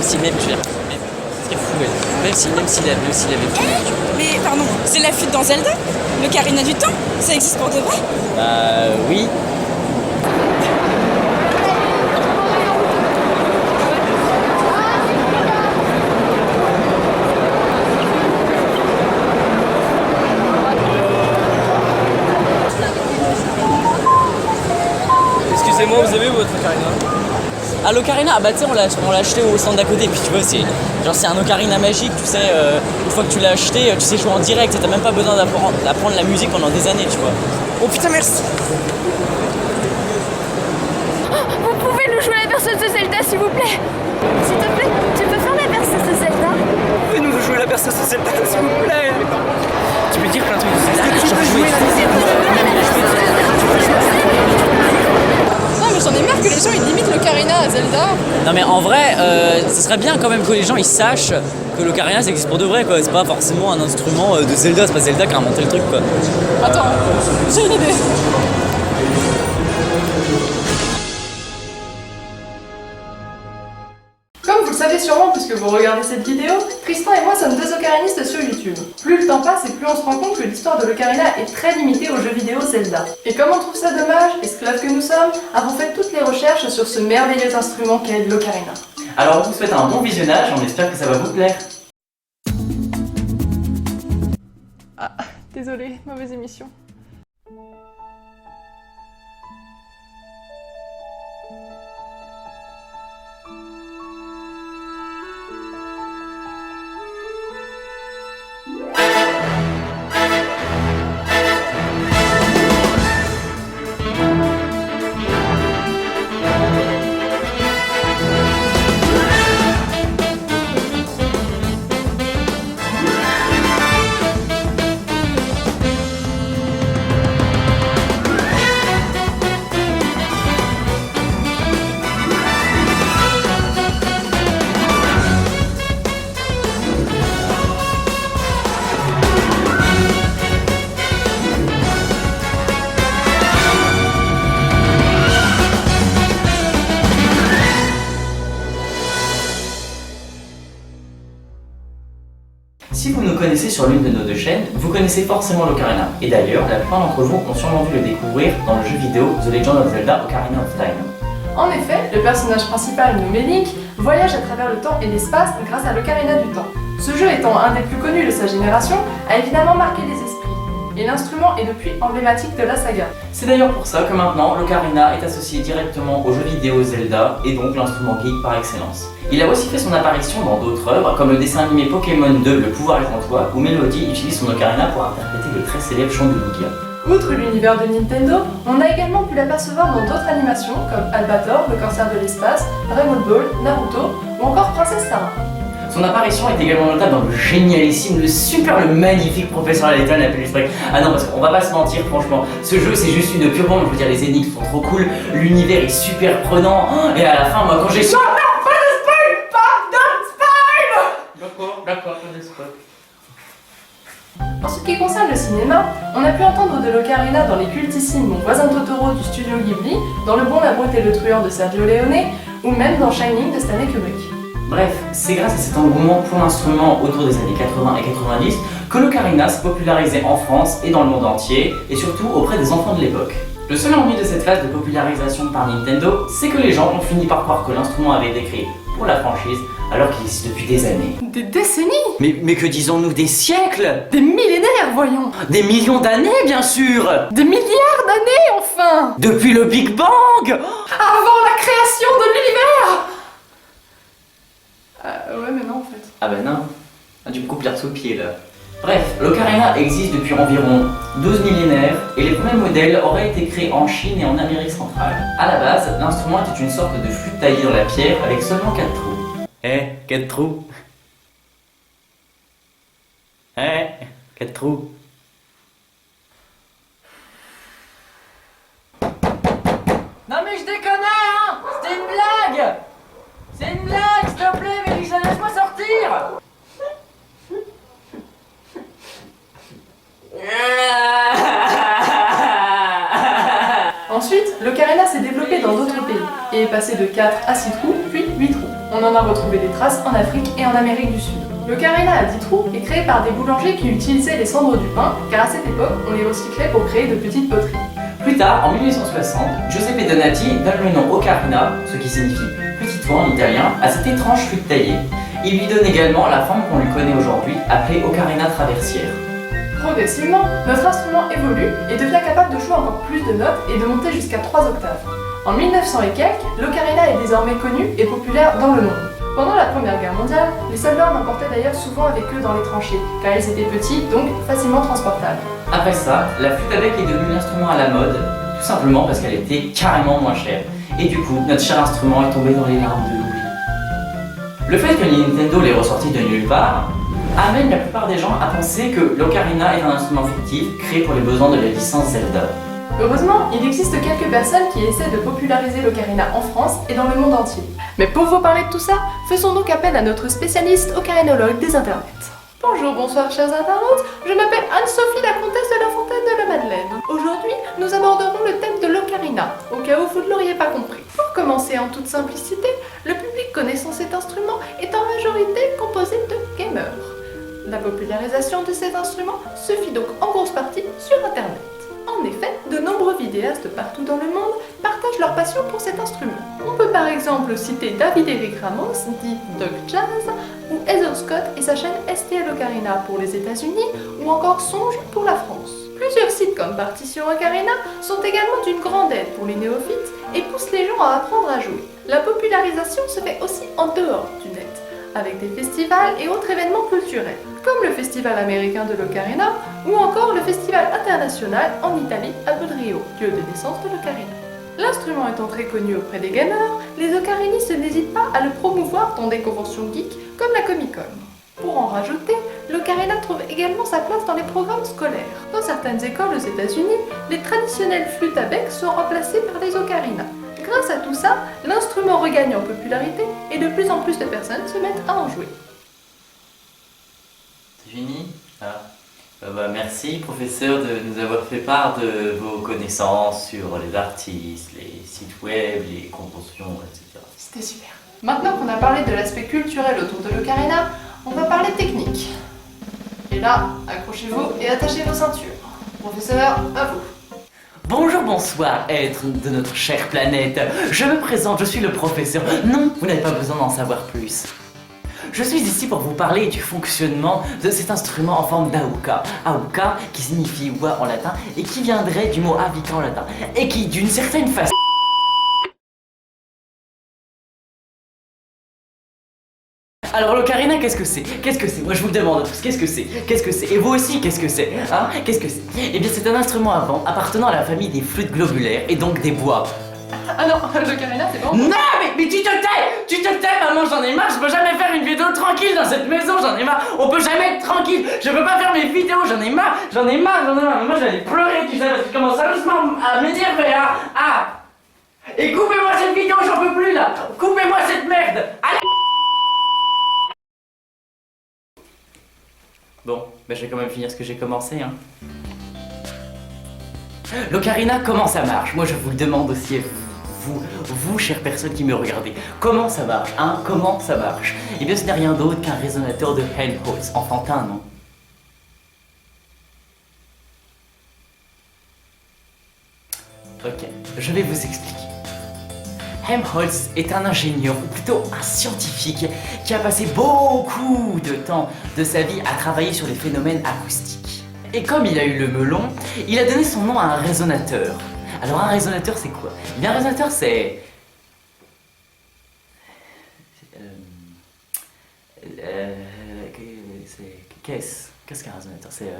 si même tu l'as. Ce qui est fou, elle. Même s'il avait tout. Mais pardon, c'est la flûte dans Zelda? L'ocarina du temps? Ça existe pour de vrai? Bah oui. Excusez-moi, vous avez où votre ocarina? Ah, l'ocarina, ah bah tu sais, on l'a acheté au centre d'à côté, puis tu vois, c'est un ocarina magique, tu sais, une fois que tu l'as acheté, tu sais jouer en direct, et t'as même pas besoin d'apprendre la musique pendant des années, tu vois. Oh putain, merci! Vous pouvez nous jouer la berceuse de Zelda, s'il vous plaît? S'il te plaît, tu peux faire la berceuse de Zelda? Vous pouvez nous jouer la berceuse de Zelda, s'il vous plaît? Tu peux dire plein de trucs de Zelda. Non mais j'en ai marre que les gens ils limitent l'ocarina à Zelda. Non mais en vrai, ce serait bien quand même que les gens ils sachent que l'ocarina ça existe pour de vrai, quoi. C'est pas forcément un instrument de Zelda, c'est pas Zelda qui a inventé le truc, quoi. Attends, j'ai une idée. Comme vous le savez sûrement puisque vous regardez cette vidéo, Tristan et moi sommes deux ocarinistes sur YouTube. Plus le temps passe et plus on se rend compte que l'histoire de l'ocarina est très limitée aux jeux vidéo Zelda. Et comme on trouve ça dommage, esclaves que nous sommes, avons fait toutes les recherches sur ce merveilleux instrument qu'est l'ocarina. Alors on vous souhaite un bon visionnage, on espère que ça va vous plaire. Ah, désolé, mauvaise émission. Si vous nous connaissez sur l'une de nos deux chaînes, vous connaissez forcément l'ocarina. Et d'ailleurs, la plupart d'entre vous ont sûrement dû le découvrir dans le jeu vidéo The Legend of Zelda Ocarina of Time. En effet, le personnage principal nommé Link voyage à travers le temps et l'espace grâce à l'ocarina du temps. Ce jeu étant un des plus connus de sa génération, a évidemment marqué les esprits. Et l'instrument est depuis emblématique de la saga. C'est d'ailleurs pour ça que maintenant, l'ocarina est associé directement au jeu vidéo Zelda et donc l'instrument geek par excellence. Il a aussi fait son apparition dans d'autres œuvres, comme le dessin animé Pokémon 2, Le pouvoir est en toi, où Melody utilise son ocarina pour interpréter le très célèbre chant de Lugia. Outre l'univers de Nintendo, on a également pu l'apercevoir dans d'autres animations comme Albator, le corsaire de l'espace, Dragon Ball, Naruto ou encore Princesse Sarah. Son apparition est également notable dans le génialissime, le magnifique Professeur Layton appelé l'esprit. Ah non, parce qu'on va pas se mentir, franchement, ce jeu c'est juste une pure bombe, je veux dire, les énigmes sont trop cool, l'univers est super prenant, et à la fin, moi quand j'ai... D'accord, pas de spoil. En ce qui concerne le cinéma, on a pu entendre de l'ocarina dans les cultissimes Mon voisin Totoro du studio Ghibli, dans Le bon, la brute et le truand de Sergio Leone, ou même dans Shining de Stanley Kubrick. Bref, c'est grâce à cet engouement pour l'instrument autour des années 80 et 90 que l'ocarina s'est popularisé en France et dans le monde entier, et surtout auprès des enfants de l'époque. Le seul ennui de cette phase de popularisation par Nintendo, c'est que les gens ont fini par croire que l'instrument avait été créé pour la franchise, alors qu'il existe depuis des années. Des décennies? Mais que disons-nous, des siècles? Des millénaires, voyons! Des millions d'années, bien sûr! Des milliards d'années, enfin! Depuis le Big Bang! Avant la création de l'univers! Ouais, mais non, en fait. Ah bah non, ah, tu me coupes l'herbe sous le pied, là. Bref, l'ocarina existe depuis environ 12 millénaires et les premiers modèles auraient été créés en Chine et en Amérique centrale. À la base, l'instrument était une sorte de flûte taillée dans la pierre avec seulement 4 trous. 4 trous. 4 trous. Non mais je déconne, hein! C'était une blague! C'est une blague, s'il te plaît, Mélissa, laisse-moi sortir! Ensuite, l'ocarina s'est développé dans d'autres pays et est passé de 4 à 6 trous, puis 8 trous. On en a retrouvé des traces en Afrique et en Amérique du Sud. L'ocarina à 10 trous est créé par des boulangers qui utilisaient les cendres du pain, car à cette époque, on les recyclait pour créer de petites poteries. Plus tard, en 1860, Giuseppe Donati donne le nom ocarina, ce qui signifie petite voix en italien, à cette étrange flûte taillée. Il lui donne également la forme qu'on lui connaît aujourd'hui, appelée ocarina traversière. Progressivement, notre instrument évolue et devient capable de jouer encore plus de notes et de monter jusqu'à 3 octaves. En 1900 et quelques, l'ocarina est désormais connu et populaire dans le monde. Pendant la Première Guerre mondiale, les soldats en emportaient d'ailleurs souvent avec eux dans les tranchées, car ils étaient petits, donc facilement transportables. Après ça, la flûte à bec est devenue l'instrument à la mode, tout simplement parce qu'elle était carrément moins chère. Et du coup, notre cher instrument est tombé dans les larmes de l'oubli. Le fait que Nintendo l'ait ressorti de nulle part amène la plupart des gens à penser que l'ocarina est un instrument fictif créé pour les besoins de la licence Zelda. Heureusement, il existe quelques personnes qui essaient de populariser l'ocarina en France et dans le monde entier. Mais pour vous parler de tout ça, faisons donc appel à notre spécialiste ocarinologue des internets. Bonjour, bonsoir chers internautes, je m'appelle Anne-Sophie, la comtesse de la Fontaine de la Madeleine. Aujourd'hui, nous aborderons le thème de l'ocarina, au cas où vous ne l'auriez pas compris. Pour commencer en toute simplicité, le public connaissant cet instrument est en majorité composé de gamers. La popularisation de cet instrument se fit donc en grosse partie sur internet. En effet, de nombreux vidéastes partout dans le monde partagent leur passion pour cet instrument. On peut par exemple citer David Eric Ramos, dit Doug Jazz, ou Heather Scott et sa chaîne STL Ocarina pour les États-Unis, ou encore Songe pour la France. Plusieurs sites comme Partition Ocarina sont également d'une grande aide pour les néophytes et poussent les gens à apprendre à jouer. La popularisation se fait aussi en dehors du net, avec des festivals et autres événements culturels, comme le Festival américain de l'Ocarina ou encore le Festival international en Italie à Bodrio, lieu de naissance de l'Ocarina. L'instrument étant très connu auprès des gamers, les ocarinistes n'hésitent pas à le promouvoir dans des conventions geeks comme la Comic-Con. Pour en rajouter, l'ocarina trouve également sa place dans les programmes scolaires. Dans certaines écoles aux États-Unis, les traditionnelles flûtes à bec sont remplacées par les ocarinas. Grâce à tout ça, l'instrument regagne en popularité et de plus en plus de personnes se mettent à en jouer. C'est fini ? Merci professeur de nous avoir fait part de vos connaissances sur les artistes, les sites web, les conventions, etc. C'était super. Maintenant qu'on a parlé de l'aspect culturel autour de l'ocarina, on va parler technique. Et là, accrochez-vous et attachez vos ceintures. Professeur, à vous. Bonjour, bonsoir, êtres de notre chère planète. Je me présente, je suis le professeur. Non, vous n'avez pas besoin d'en savoir plus. Je suis ici pour vous parler du fonctionnement de cet instrument en forme d'auca. Auca qui signifie voix en latin et qui viendrait du mot avica en latin et qui, d'une certaine façon... Alors l'ocarina, qu'est-ce que c'est? Qu'est-ce que c'est? Moi je vous le demande tous, qu'est-ce que c'est? Qu'est-ce que c'est? Et vous aussi, qu'est-ce que c'est? Hein? Qu'est-ce que c'est? Eh bien c'est un instrument à vent appartenant à la famille des flûtes globulaires et donc des bois. Ah non, l'ocarina c'est bon. Non mais tu te tais! Tu te tais maman, j'en ai marre, je peux jamais faire une vidéo tranquille dans cette maison, j'en ai marre, on peut jamais être tranquille, je peux pas faire mes vidéos, j'en ai marre, moi j'allais pleurer, tu sais, parce que tu commences sérieusement à m'énerver, hein. Ah! Et coupez-moi cette vidéo, j'en peux plus là! Coupez-moi cette merde! Allez! Bon, je vais quand même finir ce que j'ai commencé, hein. L'ocarina, comment ça marche? Moi je vous le demande aussi, vous, chères personnes qui me regardez, comment ça marche, hein? Comment ça marche? Eh bien ce n'est rien d'autre qu'un résonateur de Helmholtz, enfantin, non? Ok, je vais vous expliquer. Helmholtz est un ingénieur, ou plutôt un scientifique, qui a passé beaucoup de temps de sa vie à travailler sur les phénomènes acoustiques. Et comme il a eu le melon, il a donné son nom à un résonateur. Alors un résonateur c'est quoi? Eh bien un résonateur c'est... Qu'est-ce qu'un résonateur? C'est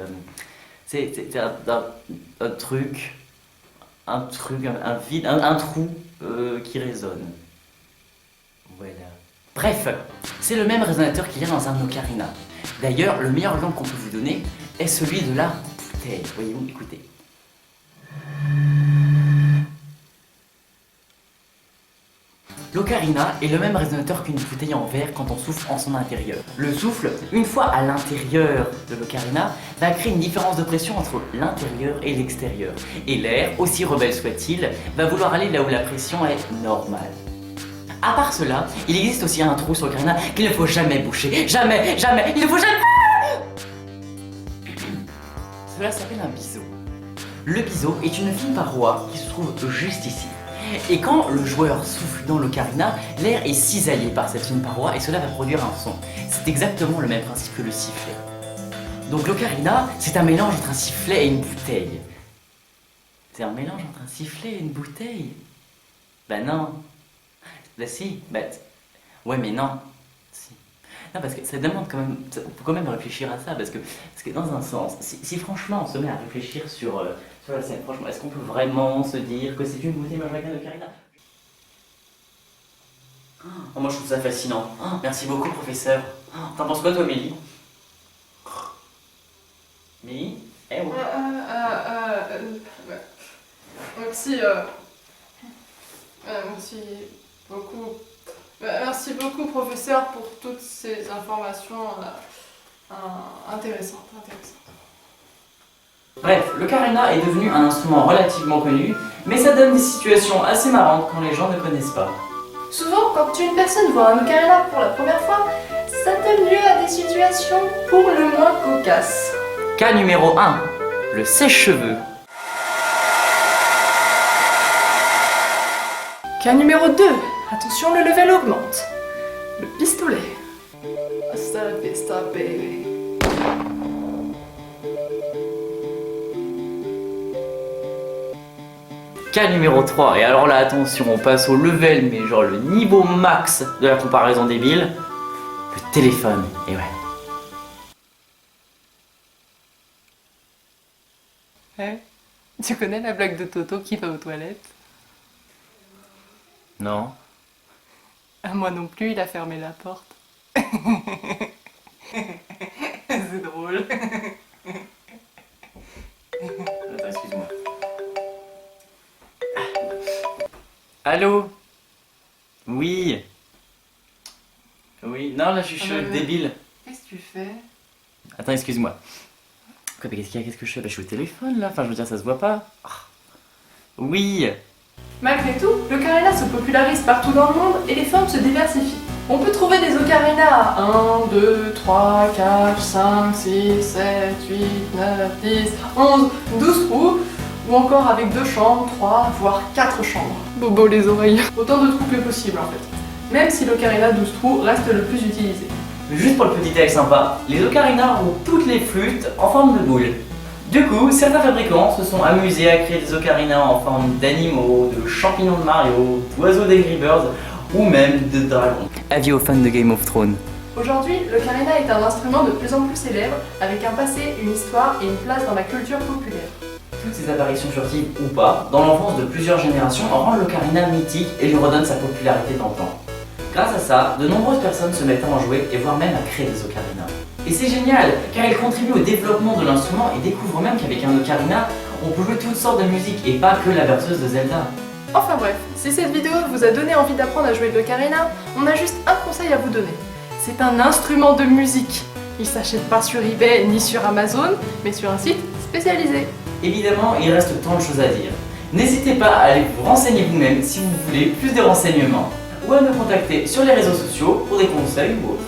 un truc, un vide, un trou qui résonne. Voilà. Bref, c'est le même résonateur qu'il y a dans un ocarina. D'ailleurs, le meilleur exemple qu'on peut vous donner est celui de la bouteille. Voyez-vous, écoutez. L'ocarina est le même résonateur qu'une bouteille en verre quand on souffle en son intérieur. Le souffle, une fois à l'intérieur de l'ocarina, va créer une différence de pression entre l'intérieur et l'extérieur. Et l'air, aussi rebelle soit-il, va vouloir aller là où la pression est normale. À part cela, il existe aussi un trou sur l'ocarina qu'il ne faut jamais boucher. Jamais, jamais, il ne faut jamais... Cela s'appelle un biseau. Le biseau est une fine paroi qui se trouve juste ici. Et quand le joueur souffle dans l'ocarina, l'air est cisaillé par cette fine paroi et cela va produire un son. C'est exactement le même principe que le sifflet. Donc l'ocarina, c'est un mélange entre un sifflet et une bouteille. C'est un mélange entre un sifflet et une bouteille. Bah non. Bah si, bah... Ouais mais non. Si. Non parce que ça demande quand même... Faut quand même réfléchir à ça parce que dans un sens, si franchement on se met à réfléchir sur la scène, franchement, est-ce qu'on peut vraiment se dire que c'est une bouteille avec un ocarina? Oh, moi je trouve ça fascinant. Oh, merci beaucoup professeur. Oh, t'en penses quoi toi Mélie? Mélie? Eh ouais. Merci beaucoup, professeur, pour toutes ces informations intéressantes. Bref, l'ocarina est devenu un instrument relativement connu, mais ça donne des situations assez marrantes quand les gens ne connaissent pas. Souvent, quand une personne voit un ocarina pour la première fois, ça donne lieu à des situations pour le moins cocasses. Cas numéro 1, le sèche-cheveux. Cas numéro 2, attention, le level augmente. Le pistolet. Hasta la vista, baby. Cas numéro 3, et alors là attention, on passe au level, mais genre le niveau max de la comparaison débile, le téléphone, et ouais. Ouais. Tu connais la blague de Toto qui va aux toilettes? Non. Ah, moi non plus, il a fermé la porte. C'est drôle. Attends, excuse-moi. Allô? Oui. Oui, non là je suis débile. Qu'est-ce que tu fais? Attends, excuse-moi. Quoi, mais qu'est-ce que je fais? Bah, je suis au téléphone là, enfin je veux dire ça se voit pas. Oh. Oui. Malgré tout, l'ocarina se popularise partout dans le monde et les formes se diversifient. On peut trouver des ocarinas à 1, 2, 3, 4, 5, 6, 7, 8, 9, 10, 11, 12 trous, ou encore avec 2 chambres, 3, voire 4 chambres. Bobo les oreilles. Autant de trous que possible en fait. Même si l'ocarina 12 trous reste le plus utilisé. Juste pour le petit texte sympa, les ocarinas ont toutes les flûtes en forme de boule. Du coup, certains fabricants se sont amusés à créer des ocarinas en forme d'animaux, de champignons de Mario, d'oiseaux d'Angry Birds ou même de dragons. Avis aux fans de Game of Thrones. Aujourd'hui, l'ocarina est un instrument de plus en plus célèbre, avec un passé, une histoire et une place dans la culture populaire. Toutes ces apparitions furtives ou pas, dans l'enfance de plusieurs générations, rendent l'ocarina mythique et lui redonnent sa popularité d'antan. Grâce à ça, de nombreuses personnes se mettent à en jouer et voire même à créer des ocarinas. Et c'est génial, car elles contribuent au développement de l'instrument et découvrent même qu'avec un ocarina, on peut jouer toutes sortes de musique et pas que la berceuse de Zelda. Enfin bref, si cette vidéo vous a donné envie d'apprendre à jouer de l'ocarina, on a juste un conseil à vous donner. C'est un instrument de musique. Il s'achète pas sur eBay ni sur Amazon, mais sur un site spécialisé. Évidemment, il reste tant de choses à dire. N'hésitez pas à aller vous renseigner vous-même si vous voulez plus de renseignements, ou à nous contacter sur les réseaux sociaux pour des conseils ou autres.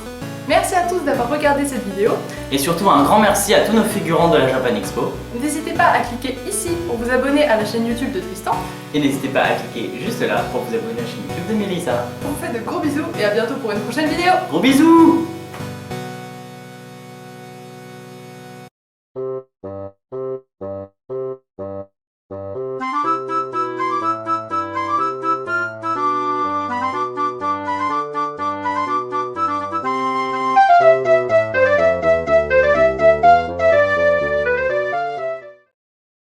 Merci à tous d'avoir regardé cette vidéo. Et surtout un grand merci à tous nos figurants de la Japan Expo. N'hésitez pas à cliquer ici pour vous abonner à la chaîne YouTube de Tristan. Et n'hésitez pas à cliquer juste là pour vous abonner à la chaîne YouTube de Mélissa. On vous fait de gros bisous et à bientôt pour une prochaine vidéo. Gros bisous!